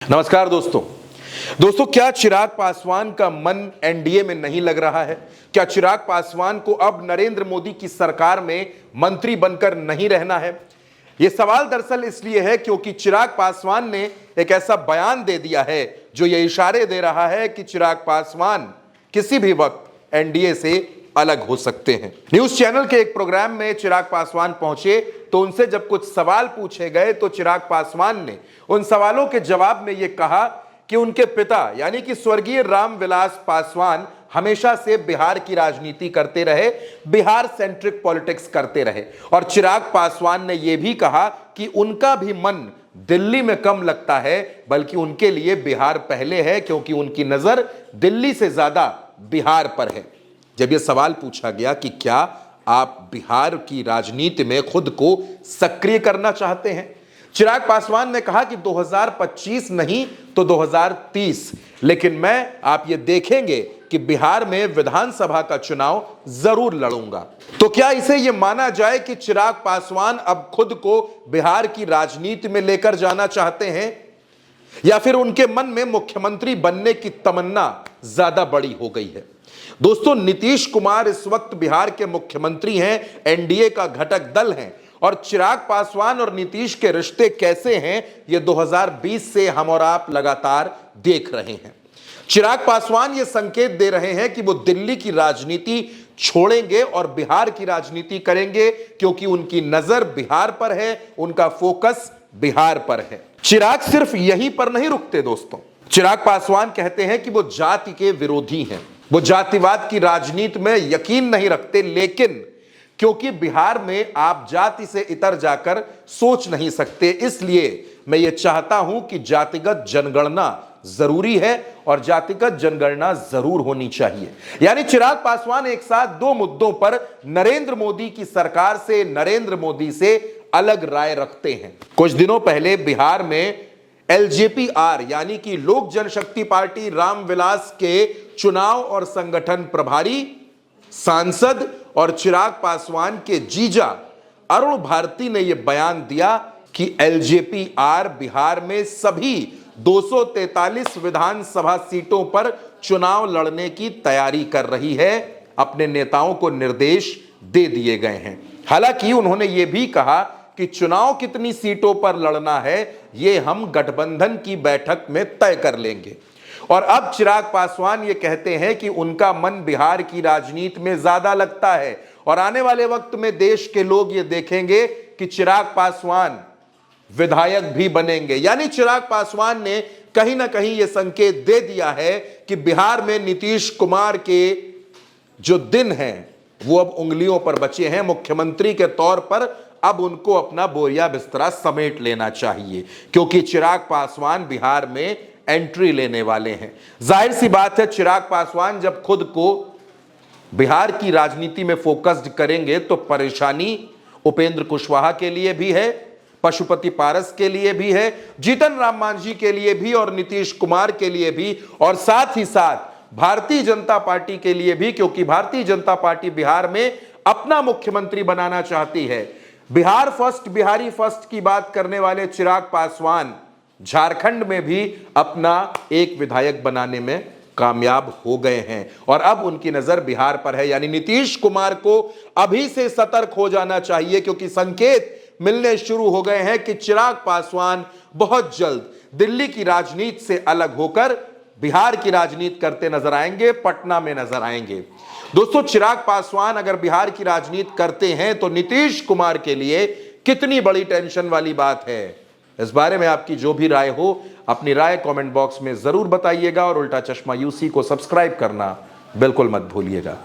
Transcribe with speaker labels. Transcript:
Speaker 1: नमस्कार दोस्तों, क्या चिराग पासवान का मन एनडीए में नहीं लग रहा है? क्या चिराग पासवान को अब नरेंद्र मोदी की सरकार में मंत्री बनकर नहीं रहना है? यह सवाल दरअसल इसलिए है क्योंकि चिराग पासवान ने एक ऐसा बयान दे दिया है जो ये इशारे दे रहा है कि चिराग पासवान किसी भी वक्त एनडीए से अलग हो सकते हैं। न्यूज चैनल के एक प्रोग्राम में चिराग पासवान पहुंचे तो उनसे जब कुछ सवाल पूछे गए तो चिराग पासवान ने उन सवालों के जवाब में यह कहा कि उनके पिता यानी कि स्वर्गीय रामविलास पासवान हमेशा से बिहार की राजनीति करते रहे, बिहार सेंट्रिक पॉलिटिक्स करते रहे। और चिराग पासवान ने यह भी कहा कि उनका भी मन दिल्ली में कम लगता है, बल्कि उनके लिए बिहार पहले है क्योंकि उनकी नजर दिल्ली से ज्यादा बिहार पर है। जब यह सवाल पूछा गया कि क्या आप बिहार की राजनीति में खुद को सक्रिय करना चाहते हैं, चिराग पासवान ने कहा कि 2025 नहीं तो 2030, लेकिन मैं आप ये देखेंगे कि बिहार में विधानसभा का चुनाव जरूर लड़ूंगा। तो क्या इसे यह माना जाए कि चिराग पासवान अब खुद को बिहार की राजनीति में लेकर जाना चाहते हैं, या फिर उनके मन में मुख्यमंत्री बनने की तमन्ना ज्यादा बड़ी हो गई है? दोस्तों, नीतीश कुमार इस वक्त बिहार के मुख्यमंत्री हैं, एनडीए का घटक दल हैं, और चिराग पासवान और नीतीश के रिश्ते कैसे हैं ये 2020 से हम और आप लगातार देख रहे हैं। चिराग पासवान ये संकेत दे रहे हैं कि वो दिल्ली की राजनीति छोड़ेंगे और बिहार की राजनीति करेंगे क्योंकि उनकी नजर बिहार पर है, उनका फोकस बिहार पर है। चिराग सिर्फ यहीं पर नहीं रुकते दोस्तों। चिराग पासवान कहते हैं कि वो जाति के विरोधी हैं, वो जातिवाद की राजनीति में यकीन नहीं रखते, लेकिन क्योंकि बिहार में आप जाति से इतर जाकर सोच नहीं सकते, इसलिए मैं ये चाहता हूं कि जातिगत जनगणना जरूरी है और जातिगत जनगणना जरूर होनी चाहिए। यानी चिराग पासवान एक साथ दो मुद्दों पर नरेंद्र मोदी की सरकार से, नरेंद्र मोदी से अलग राय रखते हैं। कुछ दिनों पहले बिहार में एलजेपी-आर यानी कि लोक जनशक्ति पार्टी रामविलास के चुनाव और संगठन प्रभारी, सांसद और चिराग पासवान के जीजा अरुण भारती ने यह बयान दिया कि एलजेपी-आर बिहार में सभी 243 विधानसभा सीटों पर चुनाव लड़ने की तैयारी कर रही है। अपने नेताओं को निर्देश दे दिए गए हैं। हालांकि उन्होंने यह भी कहा कि चुनाव कितनी सीटों पर लड़ना है यह हम गठबंधन की बैठक में तय कर लेंगे। और अब चिराग पासवान ये कहते हैं कि उनका मन बिहार की राजनीति में ज्यादा लगता है और आने वाले वक्त में देश के लोग ये देखेंगे कि चिराग पासवान विधायक भी बनेंगे। यानी चिराग पासवान ने कहीं ना कहीं ये संकेत दे दिया है कि बिहार में नीतीश कुमार के जो दिन हैं वो अब उंगलियों पर बचे हैं। मुख्यमंत्री के तौर पर अब उनको अपना बोरिया बिस्तरा समेट लेना चाहिए क्योंकि चिराग पासवान बिहार में एंट्री लेने वाले हैं। जाहिर सी बात है, चिराग पासवान जब खुद को बिहार की राजनीति में फोकस्ड करेंगे तो परेशानी उपेंद्र कुशवाहा के लिए भी है, पशुपति पारस के लिए भी है, जीतन राम मांझी के लिए भी और नीतीश कुमार के लिए भी, और साथ ही साथ भारतीय जनता पार्टी के लिए भी, क्योंकि भारतीय जनता पार्टी बिहार में अपना मुख्यमंत्री बनाना चाहती है। बिहार फर्स्ट, बिहारी फर्स्ट की बात करने वाले चिराग पासवान झारखंड में भी अपना एक विधायक बनाने में कामयाब हो गए हैं और अब उनकी नजर बिहार पर है। यानी नीतीश कुमार को अभी से सतर्क हो जाना चाहिए क्योंकि संकेत मिलने शुरू हो गए हैं कि चिराग पासवान बहुत जल्द दिल्ली की राजनीति से अलग होकर बिहार की राजनीति करते नजर आएंगे, पटना में नजर आएंगे। दोस्तों, चिराग पासवान अगर बिहार की राजनीति करते हैं तो नीतीश कुमार के लिए कितनी बड़ी टेंशन वाली बात है। इस बारे में आपकी जो भी राय हो, अपनी राय कमेंट बॉक्स में जरूर बताइएगा और उल्टा चश्मा यूसी को सब्सक्राइब करना बिल्कुल मत भूलिएगा।